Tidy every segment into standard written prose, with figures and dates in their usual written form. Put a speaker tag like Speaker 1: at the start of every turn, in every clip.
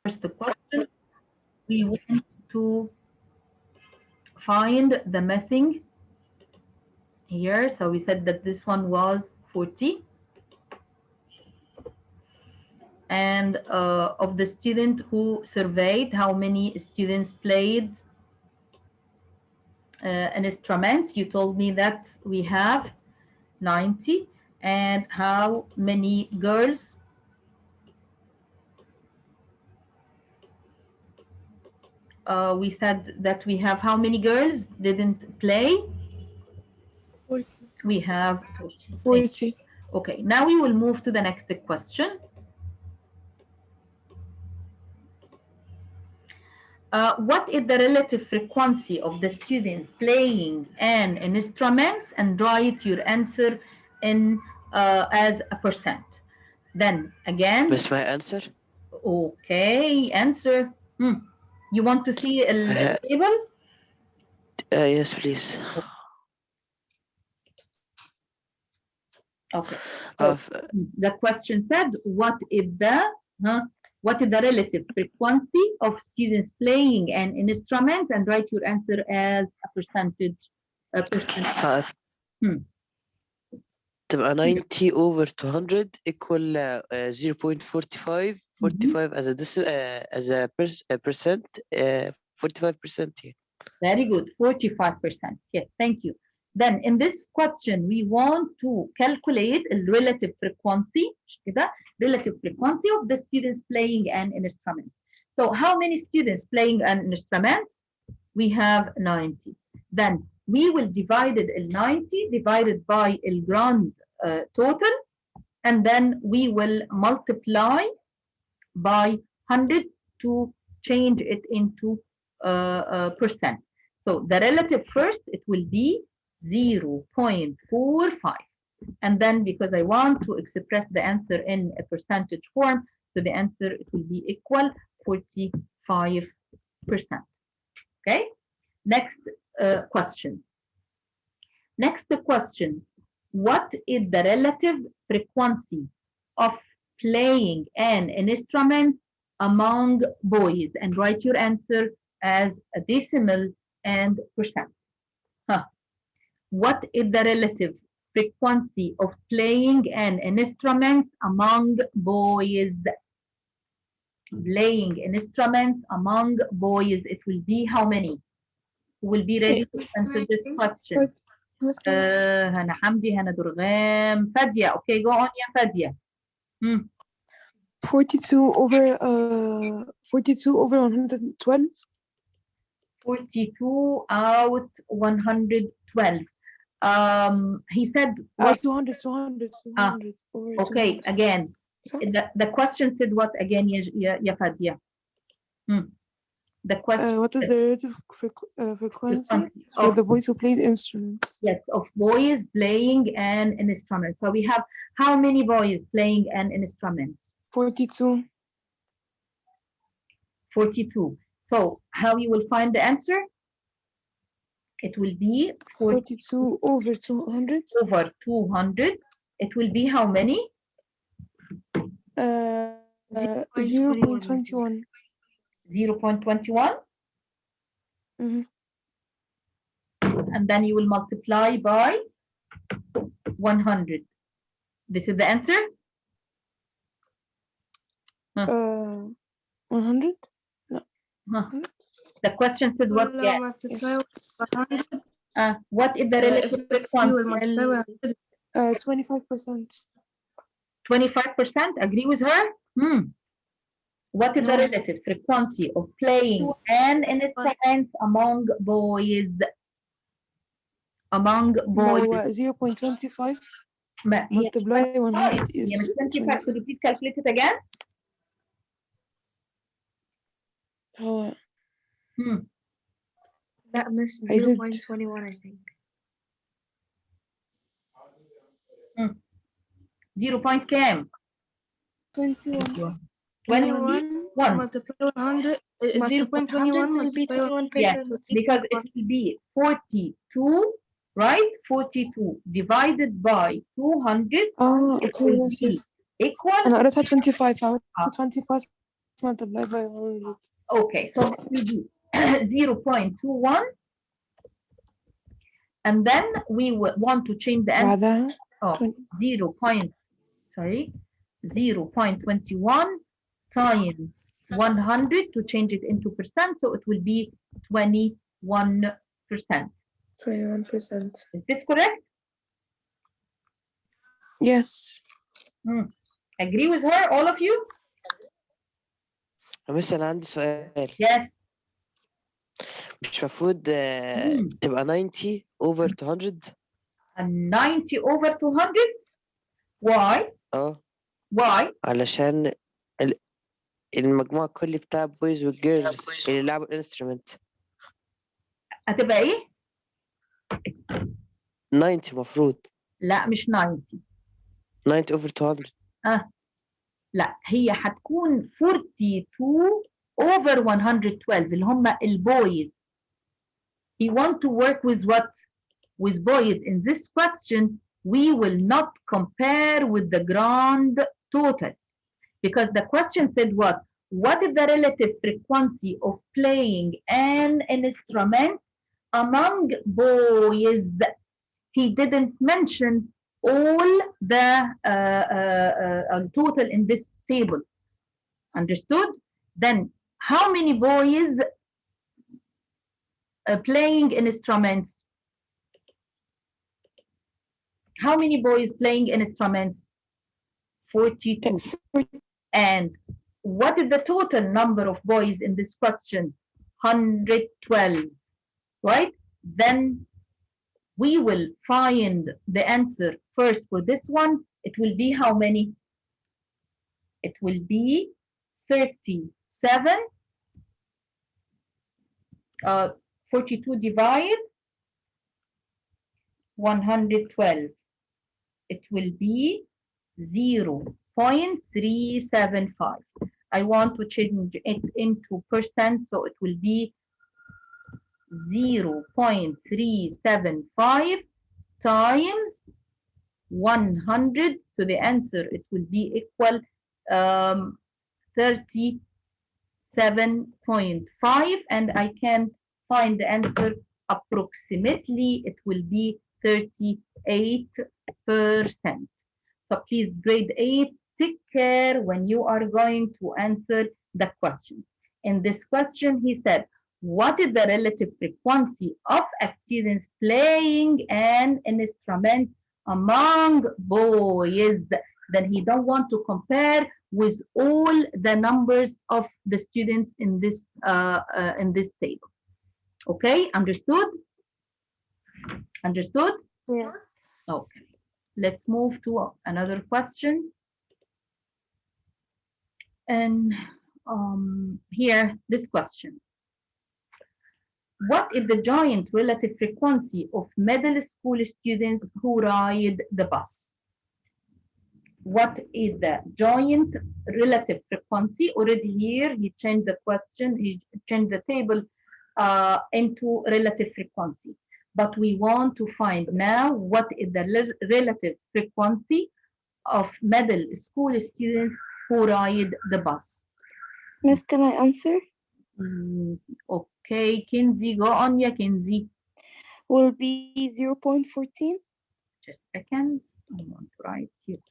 Speaker 1: first question, we want to find the missing here. So we said that this one was 40. And of the student who surveyed, how many students played instruments? You told me that we have 90. And how many girls? We said that we have how many girls didn't play?
Speaker 2: 40.
Speaker 1: We have 40.
Speaker 2: 40.
Speaker 1: Okay, now we will move to the next question. What is the relative frequency of the students playing an instrument? And write your answer in as a percent. Then again.
Speaker 3: What's my answer?
Speaker 1: Okay, answer. You want to see a table?
Speaker 3: Yes, please.
Speaker 1: Okay. So the question said, what is the relative frequency of students playing an instrument? And write your answer as a percentage.
Speaker 3: تبقى 90 over 200 equal 0.45. 45 as a percent. 45% here.
Speaker 1: Very good. 45%. Yes, thank you. Then in this question, we want to calculate the relative frequency, relative frequency of the students playing an instrument. So how many students playing an instrument? We have 90. Then we will divide it in 90 divided by the grand total, and then we will multiply by 100 to change it into percent. So the relative first, it will be 0.45. And then because I want to express the answer in a percentage form, so the answer, it will be equal 45%. Okay, next question. Next question, what is the relative frequency of playing an instrument among boys? And write your answer as a decimal and percent. What is the relative frequency of playing an instrument among boys? Playing instruments among boys, it will be how many? Who will be ready to answer this question? Hana Hamdi, Hana Durgham, Fadia. Okay, go on, yeah, Fadia.
Speaker 2: 42 over 112.
Speaker 1: 42 out 112. He said
Speaker 2: 200.
Speaker 1: Okay,
Speaker 2: 200.
Speaker 1: again. The question said what again, ya Fadia? The question.
Speaker 2: What is the relative frequency for the boys who played instruments?
Speaker 1: Yes, of boys playing an instrument. So we have how many boys playing an instrument?
Speaker 2: 42.
Speaker 1: 42. So how you will find the answer? It will be
Speaker 2: 42 over 200.
Speaker 1: Over 200. It will be how many?
Speaker 2: 0.21.
Speaker 1: 0.21.
Speaker 2: Mm-hmm.
Speaker 1: And then you will multiply by 100. This is the answer?
Speaker 2: 100? No.
Speaker 1: The question said what? Yeah. What is the relative frequency?
Speaker 2: 25%.
Speaker 1: 25%? Agree with her? What is the relative frequency of playing an instrument among boys? Among boys.
Speaker 2: 0.25 multiply 100 is
Speaker 1: 25. Could you please calculate it again?
Speaker 4: That missed 0.21, I think.
Speaker 1: 0. كام?
Speaker 4: 21.
Speaker 1: 21
Speaker 4: multiply 100. 0.21 multiply 1%.
Speaker 1: Yes, because it will be 42, right? 42 divided by 200.
Speaker 2: Okay, yes.
Speaker 1: Equal.
Speaker 2: أنا قريتها 25. 25% multiply by 100.
Speaker 1: Okay, so we do 0.21, and then we want to change the answer
Speaker 2: بعدها
Speaker 1: of
Speaker 2: 20.
Speaker 1: 0.21 times 100 to change it into percent, so it will be 21%.
Speaker 2: 21%.
Speaker 1: Is this correct?
Speaker 2: Yes.
Speaker 1: Agree with her, all of you?
Speaker 3: بس أنا عندي سؤال.
Speaker 1: Yes.
Speaker 3: مش المفروض تبقى 90 over 200؟
Speaker 1: 90 over 200. Why? Why?
Speaker 3: علشان المجموع الكلي بتاع البويز والجيرلز اللي لعبوا انسترومنت
Speaker 1: هتبقى ايه؟
Speaker 3: 90 المفروض.
Speaker 1: لا مش 90.
Speaker 3: 90 over 200.
Speaker 1: لا هي هتكون 42 over 112 اللي هم البويز. We want to work with what? With boys. In this question, we will not compare with the grand total. Because the question said what? What is the relative frequency of playing an instrument among boys? He didn't mention all the total in this table. Understood? Then, how many boys playing instruments? How many boys playing instruments? 42. And what is the total number of boys in this question? 112, right? Then we will find the answer first for this one. It will be how many? It will be 37. 42 divide 112. It will be 0.375. I want to change it into percent, so it will be 0.375 times 100. So the answer, it will be equal 37.5, and I can find the answer approximately. It will be 38%. So please, grade 8, take care when you are going to answer the question. In this question, he said, what is the relative frequency of a student playing an instrument among boys? Then he don't want to compare with all the numbers of the students in this table. Okay, understood? Understood?
Speaker 2: Yes.
Speaker 1: Okay, let's move to another question. And here, this question. What is the joint relative frequency of middle school students who ride the bus? What is the joint relative frequency? Already here, he changed the question, he changed the table into relative frequency. But we want to find now what is the relative frequency of middle school students who ride the bus.
Speaker 2: Miss, can I answer?
Speaker 1: Okay, Kinsey, go on, yeah, Kinsey.
Speaker 2: Will be 0.14.
Speaker 1: Just a second, I want to write here.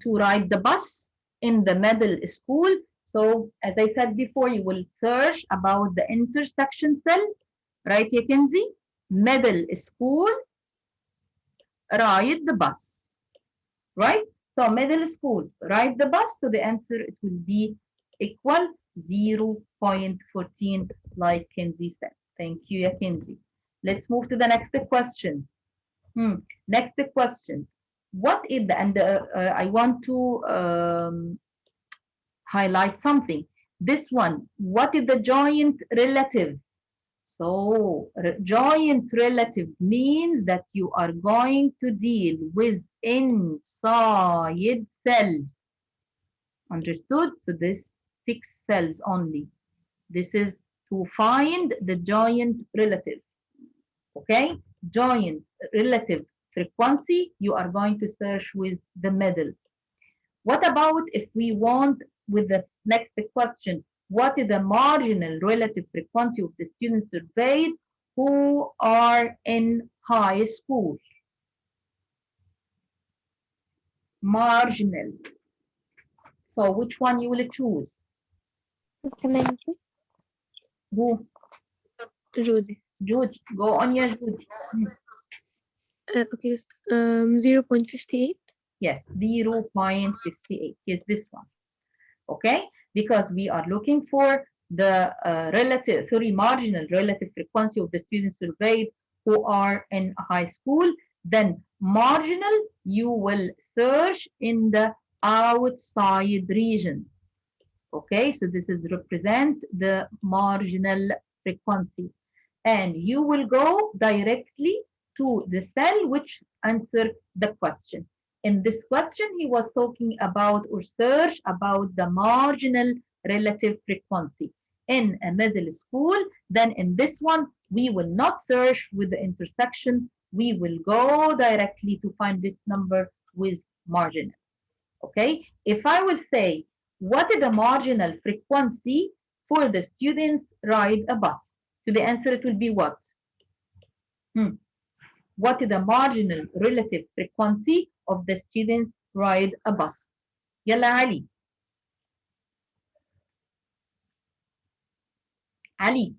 Speaker 1: To ride the bus in the middle school. So, as I said before, you will search about the intersection cell, right, yeah, Kinsey? Middle school, ride the bus, right? So, middle school, ride the bus. So, the answer, it will be equal 0.14, like Kinsey said. Thank you, yeah, Kinsey. Let's move to the next question. Next question. What is the, and I want to highlight something. This one, what is the joint relative? So, joint relative means that you are going to deal with inside cell. Understood? So, this fixed cells only. This is to find the joint relative. Okay? Joint relative frequency, you are going to search with the middle. What about if we want with the next question. What is the marginal relative frequency of the students surveyed who are in high school? Marginal. So which one you will choose? Who?
Speaker 4: Judy.
Speaker 1: Judy. Go on, your Judy.
Speaker 4: Okay, 0.58.
Speaker 1: Yes, 0.58. Yes, this one. Okay, because we are looking for the marginal relative frequency of the students surveyed who are in high school. Then marginal, you will search in the outside region. Okay, so this is represent the marginal frequency. And you will go directly to the cell which answer the question. In this question, he was talking about or search about the marginal relative frequency in a middle school. Then in this one, we will not search with the intersection. We will go directly to find this number with marginal. Okay, if I will say, what is the marginal frequency for the students ride a bus? So the answer it will be what? What is the marginal relative frequency of the students ride a bus? يلا علي. علي.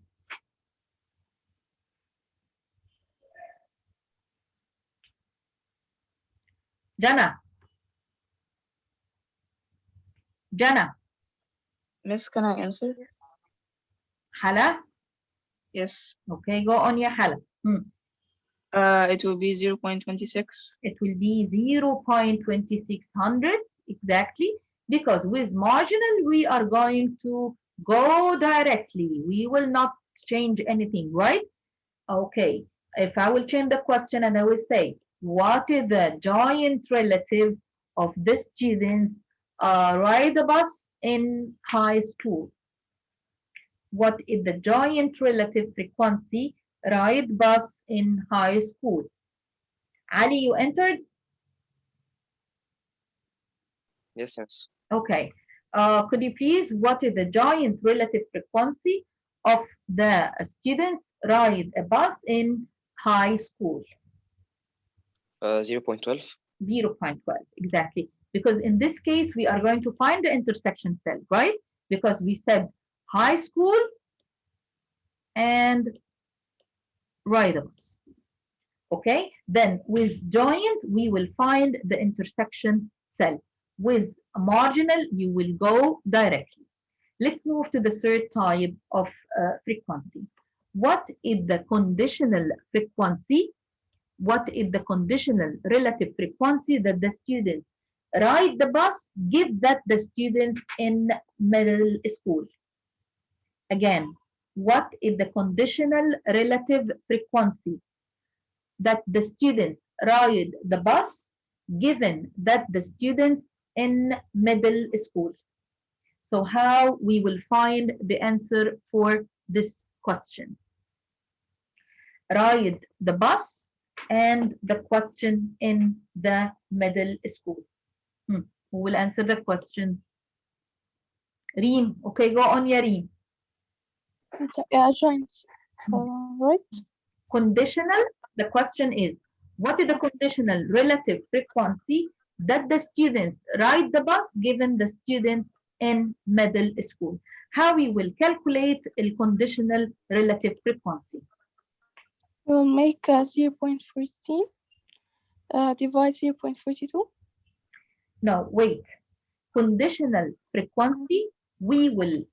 Speaker 1: Jana. Jana.
Speaker 5: Miss, can I answer?
Speaker 1: Hala.
Speaker 5: Yes.
Speaker 1: Okay, go on ya Hala.
Speaker 5: It will be 0.26.
Speaker 1: It will be 0.2600 exactly, because with marginal we are going to go directly. We will not change anything, right? Okay, if I will change the question and I will say, what is the joint relative of the students ride the bus in high school? What is the joint relative frequency ride bus in high school? Ali, you entered?
Speaker 3: Yes, yes.
Speaker 1: Okay. Could you please, what is the joint relative frequency of the students ride a bus in high school?
Speaker 3: 0.12.
Speaker 1: 0.12, exactly. Because in this case, we are going to find the intersection cell, right? Because we said high school and ride a bus. Okay, then with joint, we will find the intersection cell. With marginal, you will go directly. Let's move to the third type of frequency. What is the conditional frequency? What is the conditional relative frequency that the students ride the bus, give that the students in middle school? Again, what is the conditional relative frequency that the students ride the bus given that the students in middle school? So how we will find the answer for this question? Ride the bus and the question in the middle school. Who will answer the question? Reem. Okay, go on, ya Reem.
Speaker 2: Yeah, joint. Right?
Speaker 1: Conditional, the question is, what is the conditional relative frequency that the students ride the bus given the students in middle school? How we will calculate a conditional relative frequency?
Speaker 2: We'll make 0.14 divide 0.42.
Speaker 1: No, wait. Conditional frequency, we will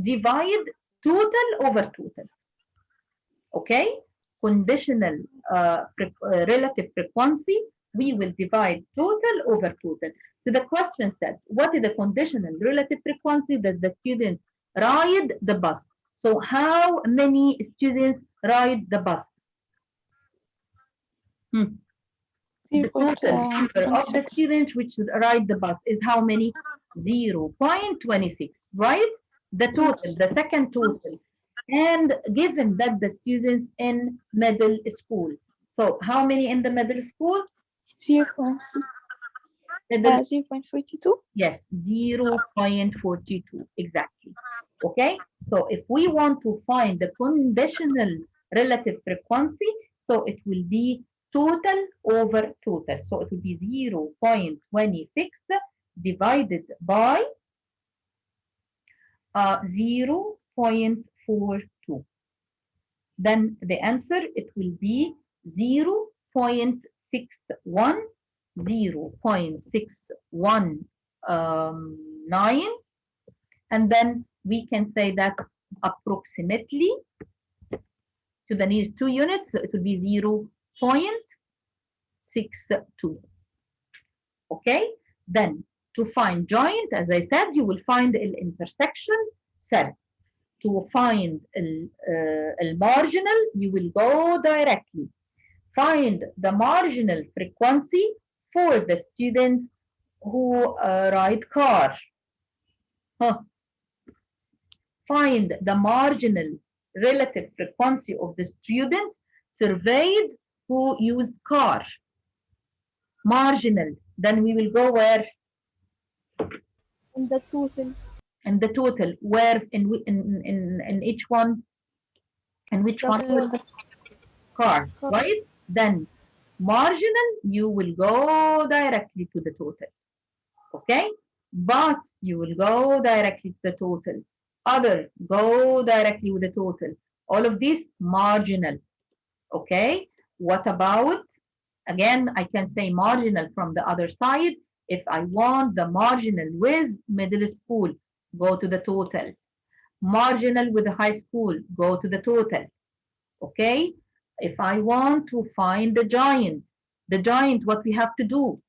Speaker 1: divide total over total. Okay? Conditional relative frequency, we will divide total over total. So the question said, what is the conditional relative frequency that the students ride the bus? So how many students ride the bus? The total number of the students which ride the bus is how many? 0.26, right? The total, the second total. And given that the students in middle school. So how many in the middle school?
Speaker 2: 0.6.
Speaker 1: middle
Speaker 2: 0.42.
Speaker 1: Yes, 0.42 exactly. Okay, so if we want to find the conditional relative frequency, so it will be total over total. So it will be 0.26 divided by 0.42. Then the answer, it will be 0.61, 0.619, and then we can say that approximately to the nearest 2 units, so it will be 0.62. Okay, then to find joint, as I said, you will find the intersection cell. To find marginal, you will go directly. Find the marginal frequency for the students who ride car. Huh. Find the marginal relative frequency of the students surveyed who use car. Marginal. Then we will go where?
Speaker 4: In the total.
Speaker 1: In the total. Where in each one? In which one? Car, right? Then marginal, you will go directly to the total. Okay? Bus, you will go directly to the total. Other, go directly with the total. All of these marginal. Okay? What about, again, I can say marginal from the other side. If I want the marginal with middle school, go to the total. Marginal with the high school, go to the total. Okay? If I want to find the giant, what we have to do?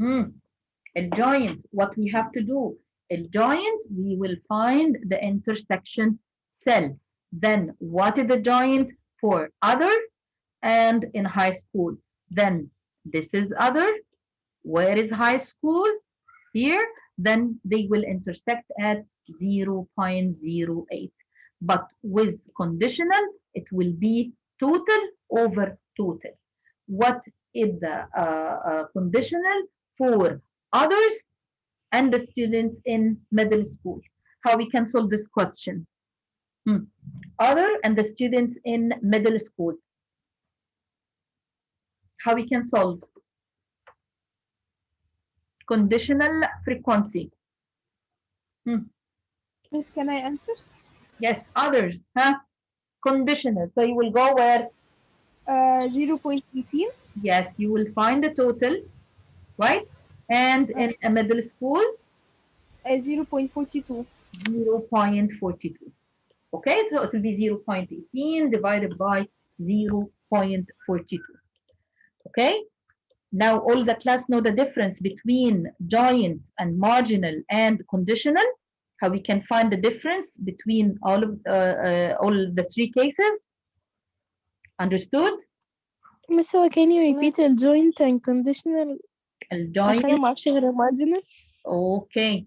Speaker 1: A giant, what we have to do? A giant, we will find the intersection cell. Then what is the giant for other and in high school? Then this is other. Where is high school? Here. Then they will intersect at 0.08. But with conditional, it will be total over total. What is the conditional for others and the students in middle school? How we can solve this question? Other and the students in middle school. How we can solve? Conditional frequency.
Speaker 4: Miss, can I answer?
Speaker 1: Yes, others. Conditional. So you will go where?
Speaker 4: 0.18.
Speaker 1: Yes, you will find the total, right? And in a middle school?
Speaker 4: 0.42.
Speaker 1: 0.42. Okay, so it will be 0.18 divided by 0.42. Okay, now all the class know the difference between giant and marginal and conditional. How we can find the difference between all the three cases. Understood?
Speaker 2: Miss, can you repeat الjoint and conditional
Speaker 1: الجوينت
Speaker 2: عشان ما اعرفش غير marginal.
Speaker 1: Okay.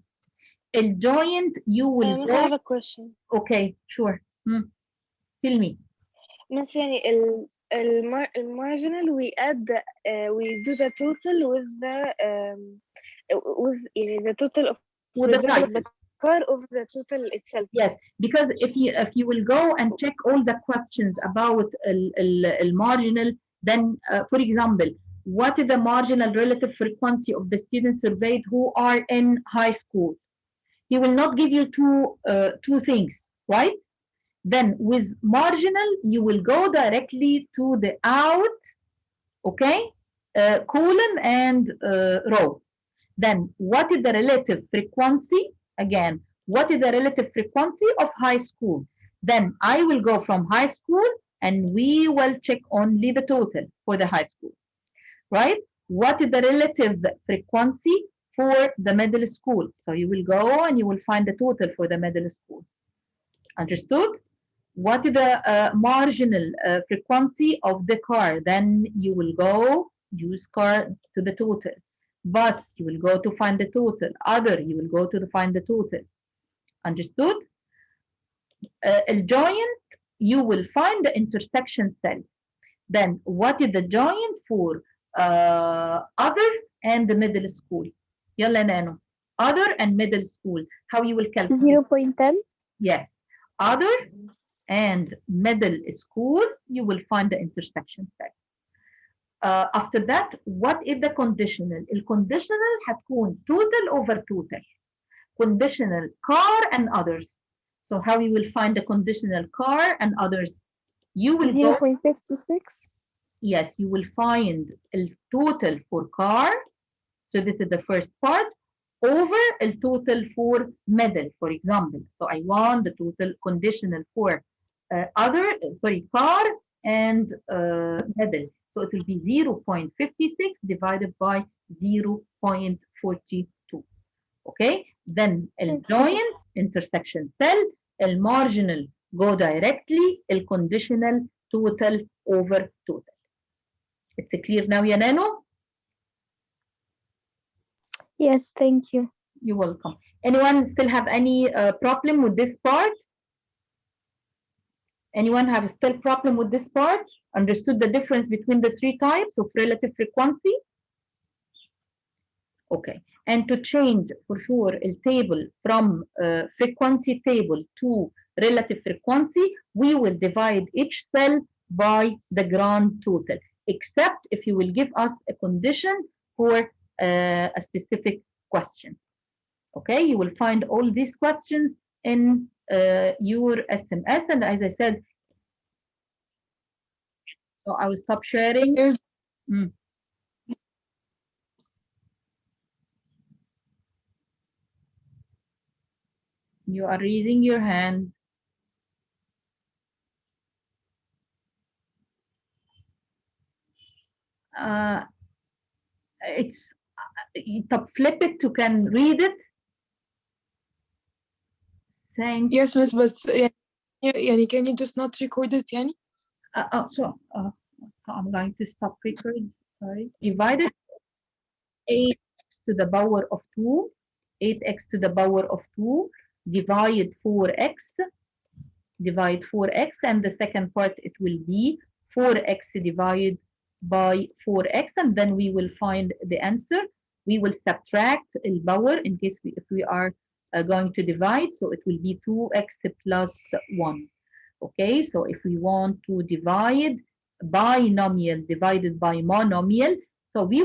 Speaker 1: الجوينت you will
Speaker 6: I have a question.
Speaker 1: Okay, sure. Tell me.
Speaker 6: Miss يعني marginal we add we do the total with the total of
Speaker 1: With the
Speaker 6: result of the
Speaker 1: title.
Speaker 6: car of the total itself.
Speaker 1: Yes, because if you will go and check all the questions about marginal, then for example, what is the marginal relative frequency of the students surveyed who are in high school? He will not give you two things, right? Then with marginal, you will go directly to the out, okay, column and row. Then what is the relative frequency? Again, what is the relative frequency of high school? Then I will go from high school and we will check only the total for the high school, right? What is the relative frequency for the middle school? So you will go and you will find the total for the middle school. Understood? What is the marginal frequency of the car? Then you will go use car to the total. Bus, you will go to find the total. Other, you will go to find the total. Understood? Joint, you will find the intersection cell. Then what is the joint for other and the middle school. يلا نانو. Other and middle school. How you will calculate?
Speaker 7: 0.10.
Speaker 1: Yes. Other and middle school, you will find the intersection set. After that, what is the conditional? الconditional هتكون total over total. Conditional car and others. So how you will find the conditional car and others? You will go,
Speaker 7: 0.56.
Speaker 1: yes, you will find the total for car. So this is the first part over the total for middle, for example. So I want the total conditional for car and middle. So it will be 0.56 divided by 0.42. Okay, then join intersection cell, marginal go directly, conditional total over total. It's clear now, ya Nano?
Speaker 7: Yes, thank you.
Speaker 1: You're welcome. Anyone still have any problem with this part? Anyone have still problem with this part? Understood the difference between the three types of relative frequency? Okay. And to change for sure a table from frequency table to relative frequency, we will divide each cell by the grand total, except if you will give us a condition for a specific question. Okay, you will find all these questions in your SMS, and as I said, so I will stop sharing. You are raising your hand. It's flip it to can read it. Thank you.
Speaker 2: Yes, miss, but يعني can you just not record it يعني?
Speaker 1: So I'm going to stop recording. Sorry. Divided 8x to the power of 2. 8x to the power of 2. Divide 4x. Divide 4x. And the second part, it will be 4x divided by 4x. And then we will find the answer. We will subtract the power in case if we are going to divide. So it will be 2x plus 1. Okay, so if we want to divide binomial divided by monomial, so we